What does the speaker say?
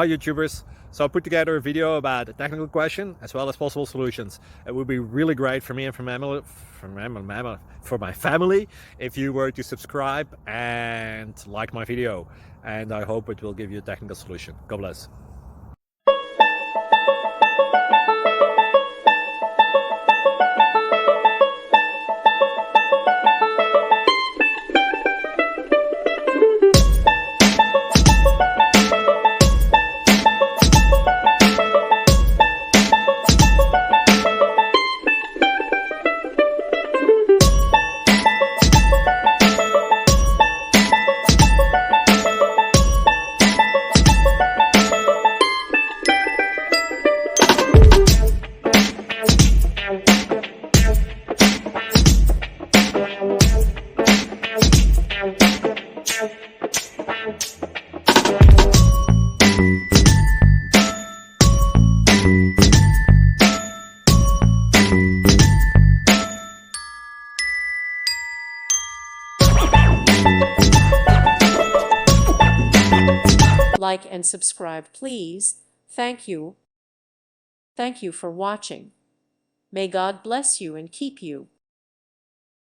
Hi YouTubers. So I put together a video about a technical question as well as possible solutions. It would be really great for me and for my family if you were to subscribe and like my video. And I hope it will give you a technical solution. God bless. Like and subscribe, please. Thank you. Thank you for watching. May God bless you and keep you.